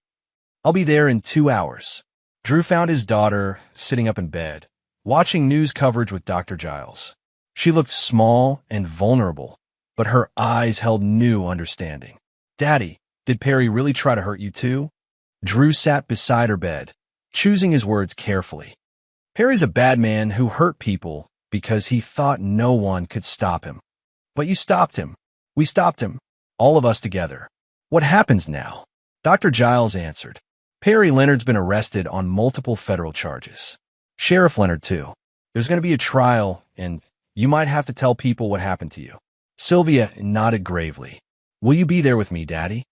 I'll be there in 2 hours. Drew found his daughter sitting up in bed, watching news coverage with Dr. Giles. She looked small and vulnerable, but her eyes held new understanding. Daddy, did Perry really try to hurt you too? Drew sat beside her bed, choosing his words carefully. Perry's a bad man who hurt people because he thought no one could stop him. But you stopped him. We stopped him. All of us together. What happens now? Dr. Giles answered. Perry Leonard's been arrested on multiple federal charges. Sheriff Leonard, too. There's going to be a trial, and you might have to tell people what happened to you. Sylvia nodded gravely. Will you be there with me, Daddy?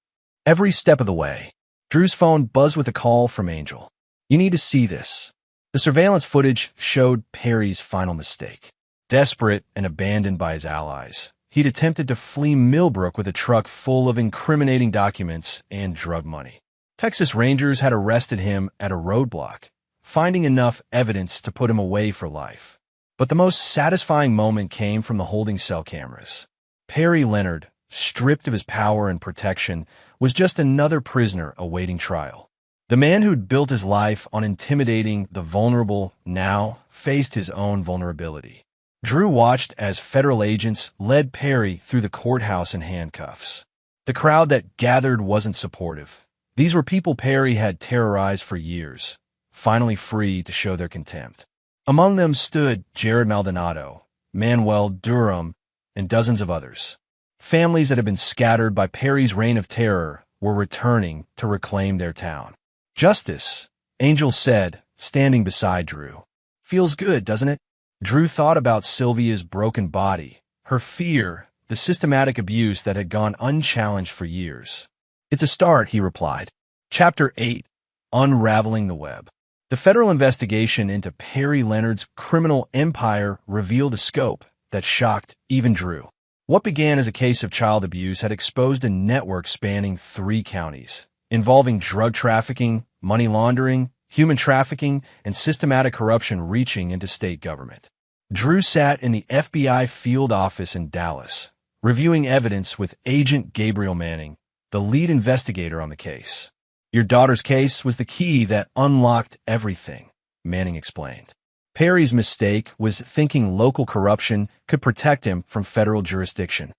Every step of the way. Drew's phone buzzed with a call from Angel. You need to see this. The surveillance footage showed Perry's final mistake. Desperate and abandoned by his allies, he'd attempted to flee Millbrook with a truck full of incriminating documents and drug money. Texas Rangers had arrested him at a roadblock, finding enough evidence to put him away for life. But the most satisfying moment came from the holding cell cameras. Perry Leonard, stripped of his power and protection, was just another prisoner awaiting trial. The man who'd built his life on intimidating the vulnerable now faced his own vulnerability. Drew watched as federal agents led Perry through the courthouse in handcuffs. The crowd that gathered wasn't supportive. These were people Perry had terrorized for years, finally free to show their contempt. Among them stood Jared Maldonado, Manuel Durham, and dozens of others. Families that had been scattered by Perry's reign of terror were returning to reclaim their town. Justice, Angel said, standing beside Drew. Feels good, doesn't it? Drew thought about Sylvia's broken body, her fear, the systematic abuse that had gone unchallenged for years. It's a start, he replied. Chapter 8, Unraveling the Web. The federal investigation into Perry Leonard's criminal empire revealed a scope that shocked even Drew. What began as a case of child abuse had exposed a network spanning 3 counties, involving drug trafficking, money laundering, human trafficking, and systematic corruption reaching into state government. Drew sat in the FBI field office in Dallas, reviewing evidence with Agent Gabriel Manning, the lead investigator on the case. Your daughter's case was the key that unlocked everything, Manning explained. Perry's mistake was thinking local corruption could protect him from federal jurisdiction.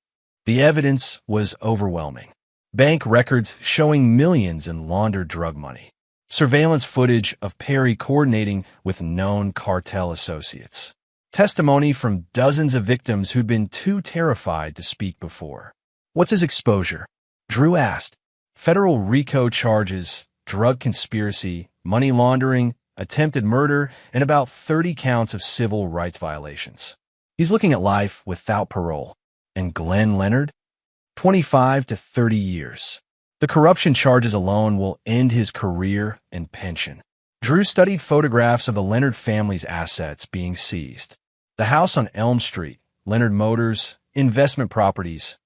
The evidence was overwhelming. Bank records showing millions in laundered drug money. Surveillance footage of Perry coordinating with known cartel associates. Testimony from dozens of victims who'd been too terrified to speak before. What's his exposure? Drew asked. Federal RICO charges, drug conspiracy, money laundering, attempted murder, and about 30 counts of civil rights violations. He's looking at life without parole. And Glenn Leonard? 25 to 30 years. The corruption charges alone will end his career and pension. Drew studied photographs of the Leonard family's assets being seized. The house on Elm Street, Leonard Motors, investment properties,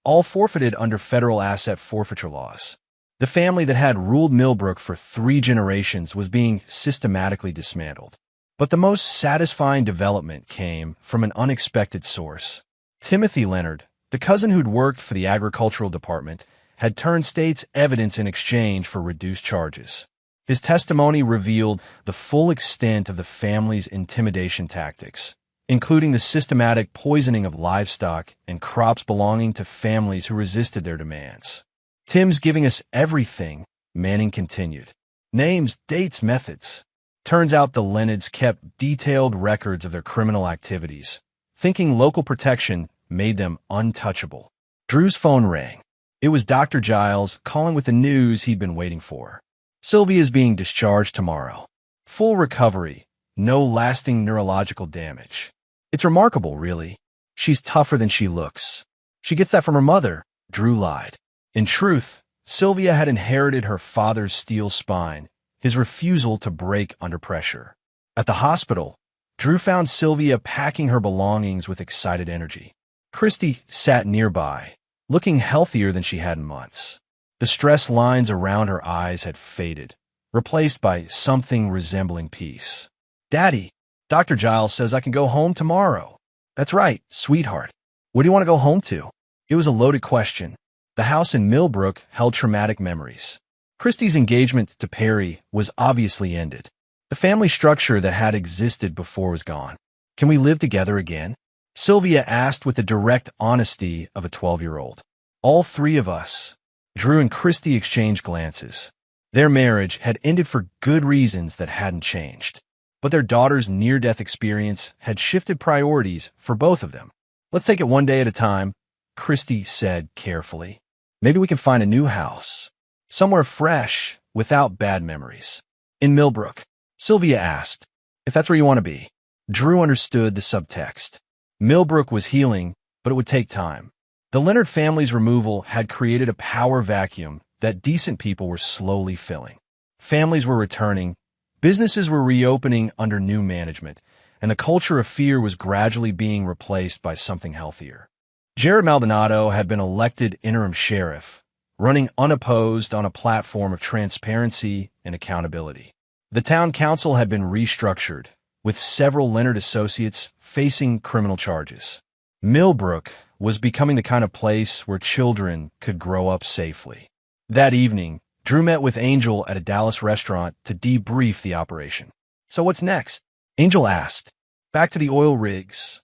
all forfeited under federal asset forfeiture laws. The family that had ruled Millbrook for 3 generations was being systematically dismantled. But the most satisfying development came from an unexpected source. Timothy Leonard, The cousin who'd worked for the agricultural department had turned state's evidence in exchange for reduced charges. His testimony revealed the full extent of the family's intimidation tactics, including the systematic poisoning of livestock and crops belonging to families who resisted their demands. "Tim's giving us everything," Manning continued. "Names, dates, methods." Turns out the Leonids kept detailed records of their criminal activities, thinking local protection made them untouchable. Drew's phone rang. It was Dr. Giles calling with the news he'd been waiting for. "Sylvia's being discharged tomorrow. Full recovery, no lasting neurological damage. It's remarkable, really. She's tougher than she looks. She gets that from her mother," Drew lied. In truth, Sylvia had inherited her father's steel spine, his refusal to break under pressure. At the hospital, Drew found Sylvia packing her belongings with excited energy. Christy sat nearby, looking healthier than she had in months. The stress lines around her eyes had faded, replaced by something resembling peace. "Daddy, Dr. Giles says I can go home tomorrow." "That's right, sweetheart. Where do you want to go home to?" It was a loaded question. The house in Millbrook held traumatic memories. Christy's engagement to Perry was obviously ended. The family structure that had existed before was gone. "Can we live together again?" Sylvia asked with the direct honesty of a 12-year-old. "All three of us." Drew and Christy exchanged glances. Their marriage had ended for good reasons that hadn't changed. But their daughter's near-death experience had shifted priorities for both of them. "Let's take it one day at a time," Christy said carefully. "Maybe we can find a new house. Somewhere fresh, without bad memories." "In Millbrook?" Sylvia asked. "If that's where you want to be." Drew understood the subtext. Millbrook was healing, but it would take time. The Leonard family's removal had created a power vacuum that decent people were slowly filling. Families were returning, businesses were reopening under new management, and the culture of fear was gradually being replaced by something healthier. Jared Maldonado had been elected interim sheriff, running unopposed on a platform of transparency and accountability. The town council had been restructured, with several Leonard associates facing criminal charges. Millbrook was becoming the kind of place where children could grow up safely. That evening, Drew met with Angel at a Dallas restaurant to debrief the operation. "So what's next?" Angel asked. "Back to the oil rigs."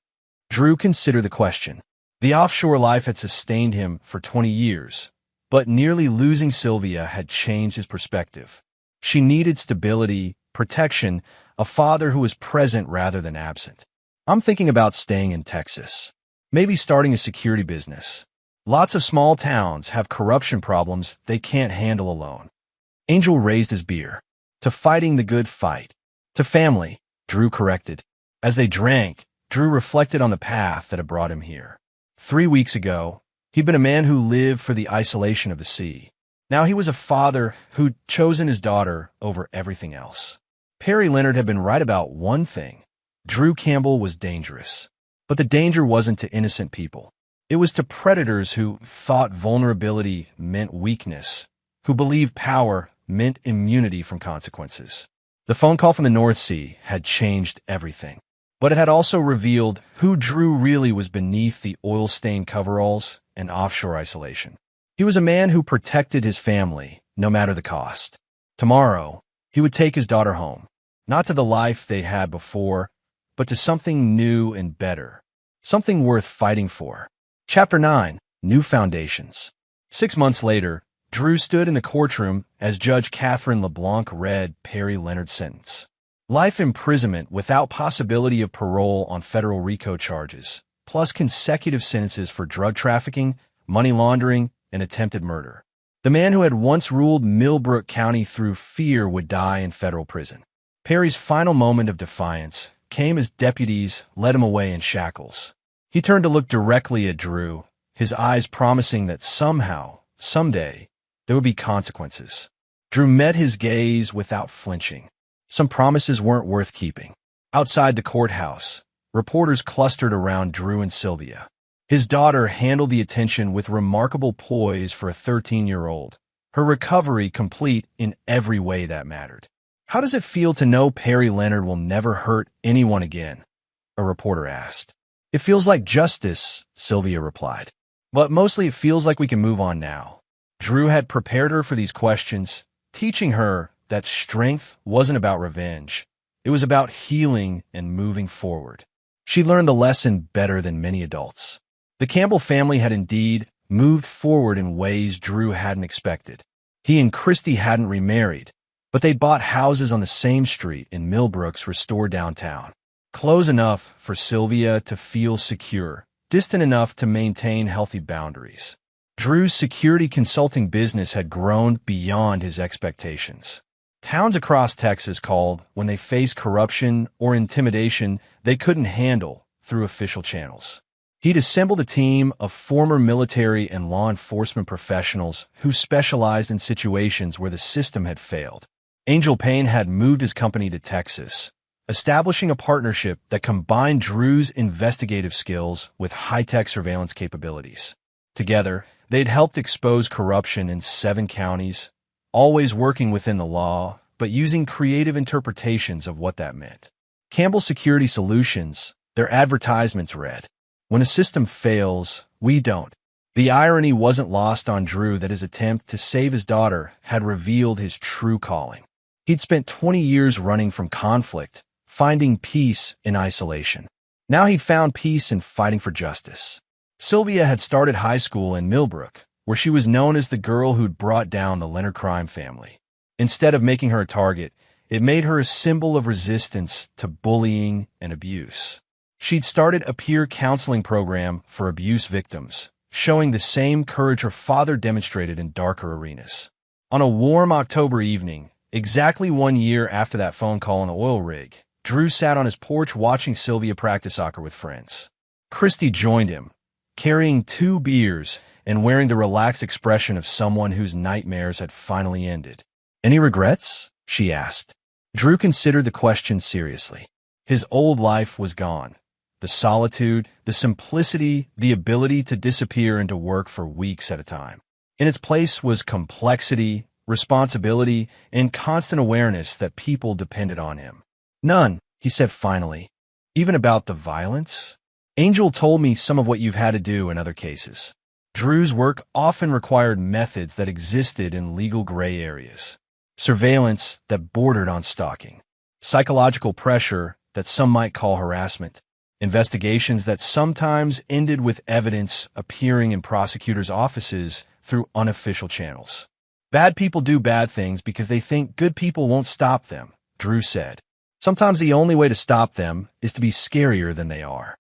Drew considered the question. The offshore life had sustained him for 20 years, but nearly losing Sylvia had changed his perspective. She needed stability, protection, a father who was present rather than absent. "I'm thinking about staying in Texas. Maybe starting a security business. Lots of small towns have corruption problems they can't handle alone." Angel raised his beer. "To fighting the good fight." "To family," Drew corrected. As they drank, Drew reflected on the path that had brought him here. 3 weeks ago, he'd been a man who lived for the isolation of the sea. Now he was a father who'd chosen his daughter over everything else. Perry Leonard had been right about one thing. Drew Campbell was dangerous. But the danger wasn't to innocent people. It was to predators who thought vulnerability meant weakness, who believed power meant immunity from consequences. The phone call from the North Sea had changed everything. But it had also revealed who Drew really was beneath the oil-stained coveralls and offshore isolation. He was a man who protected his family, no matter the cost. Tomorrow, he would take his daughter home, not to the life they had before, but to something new and better, something worth fighting for. Chapter 9, New Foundations. 6 months later, Drew stood in the courtroom as Judge Catherine LeBlanc read Perry Leonard's sentence. Life imprisonment without possibility of parole on federal RICO charges, plus consecutive sentences for drug trafficking, money laundering, and attempted murder. The man who had once ruled Millbrook County through fear would die in federal prison. Perry's final moment of defiance came as deputies led him away in shackles. He turned to look directly at Drew, his eyes promising that somehow, someday, there would be consequences. Drew met his gaze without flinching. Some promises weren't worth keeping. Outside the courthouse, reporters clustered around Drew and Sylvia. His daughter handled the attention with remarkable poise for a 13-year-old, her recovery complete in every way that mattered. "How does it feel to know Perry Leonard will never hurt anyone again?" a reporter asked. "It feels like justice," Sylvia replied. But mostly it feels like we can move on now. Drew had prepared her for these questions, teaching her that strength wasn't about revenge. It was about healing and moving forward. She learned the lesson better than many adults. The Campbell family had indeed moved forward in ways Drew hadn't expected. He and Christy hadn't remarried, but they'd bought houses on the same street in Millbrook's restored downtown. Close enough for Sylvia to feel secure, distant enough to maintain healthy boundaries. Drew's security consulting business had grown beyond his expectations. Towns across Texas called when they faced corruption or intimidation they couldn't handle through official channels. He'd assembled a team of former military and law enforcement professionals who specialized in situations where the system had failed. Angel Payne had moved his company to Texas, establishing a partnership that combined Drew's investigative skills with high-tech surveillance capabilities. Together, they'd helped expose corruption in 7 counties, always working within the law, but using creative interpretations of what that meant. Campbell Security Solutions, their advertisements read, "When a system fails, we don't." The irony wasn't lost on Drew that his attempt to save his daughter had revealed his true calling. He'd spent 20 years running from conflict, finding peace in isolation. Now he'd found peace in fighting for justice. Sylvia had started high school in Millbrook, where she was known as the girl who'd brought down the Leonard crime family. Instead of making her a target, it made her a symbol of resistance to bullying and abuse. She'd started a peer counseling program for abuse victims, showing the same courage her father demonstrated in darker arenas. On a warm October evening, exactly 1 year after that phone call on the oil rig, Drew sat on his porch watching Sylvia practice soccer with friends. Christy joined him, carrying 2 beers and wearing the relaxed expression of someone whose nightmares had finally ended. "Any regrets?" she asked. Drew considered the question seriously. His old life was gone. The solitude, the simplicity, the ability to disappear and to work for weeks at a time. In its place was complexity, responsibility, and constant awareness that people depended on him. "None," he said finally. "Even about the violence? Angel told me some of what you've had to do in other cases." Drew's work often required methods that existed in legal gray areas. Surveillance that bordered on stalking. Psychological pressure that some might call harassment. Investigations that sometimes ended with evidence appearing in prosecutors' offices through unofficial channels. "Bad people do bad things because they think good people won't stop them," Drew said. "Sometimes the only way to stop them is to be scarier than they are."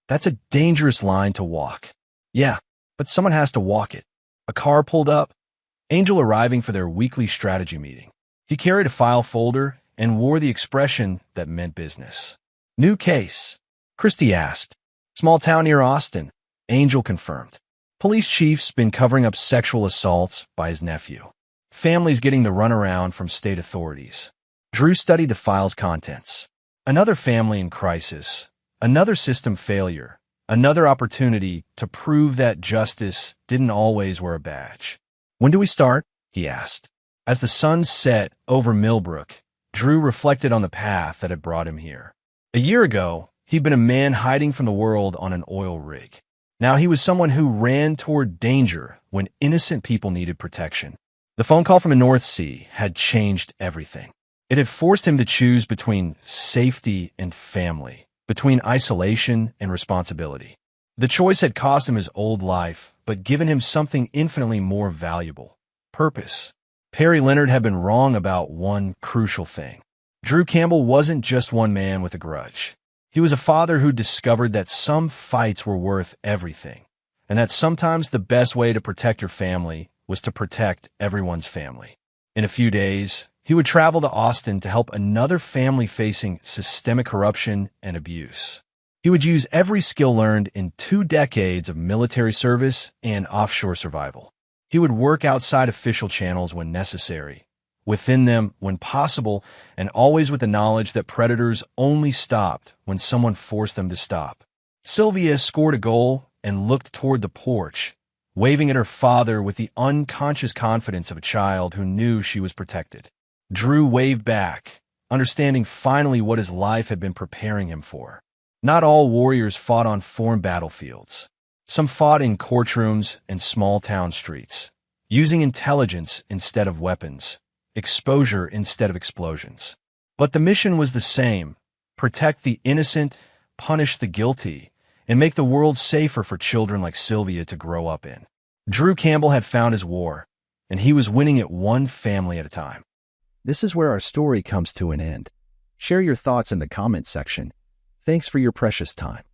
That's a dangerous line to walk. Yeah, but someone has to walk it. A car pulled up, Angel arriving for their weekly strategy meeting. He carried a file folder and wore the expression that meant business. "New case?" Christy asked. "Small town near Austin," Angel confirmed. "Police chief's been covering up sexual assaults by his nephew. Family's getting the runaround from state authorities." Drew studied the file's contents. Another family in crisis, another system failure, another opportunity to prove that justice didn't always wear a badge. "When do we start?" he asked. As the sun set over Millbrook, Drew reflected on the path that had brought him here. A year ago, he'd been a man hiding from the world on an oil rig. Now he was someone who ran toward danger when innocent people needed protection. The phone call from the North Sea had changed everything. It had forced him to choose between safety and family, between isolation and responsibility. The choice had cost him his old life, but given him something infinitely more valuable: purpose. Perry Leonard had been wrong about one crucial thing. Drew Campbell wasn't just one man with a grudge. He was a father who discovered that some fights were worth everything, and that sometimes the best way to protect your family was to protect everyone's family. In a few days, he would travel to Austin to help another family facing systemic corruption and abuse. He would use every skill learned in 2 decades of military service and offshore survival. He would work outside official channels when necessary, within them when possible, and always with the knowledge that predators only stopped when someone forced them to stop. Sylvia scored a goal and looked toward the porch, waving at her father with the unconscious confidence of a child who knew she was protected. Drew waved back, understanding finally what his life had been preparing him for. Not all warriors fought on foreign battlefields. Some fought in courtrooms and small-town streets, using intelligence instead of weapons, exposure instead of explosions. But the mission was the same: protect the innocent, punish the guilty, and make the world safer for children like Sylvia to grow up in. Drew Campbell had found his war, and he was winning it one family at a time. This is where our story comes to an end. Share your thoughts in the comments section. Thanks for your precious time.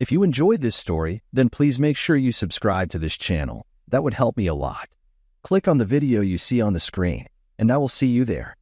If you enjoyed this story, then please make sure you subscribe to this channel. That would help me a lot. Click on the video you see on the screen, and I will see you there.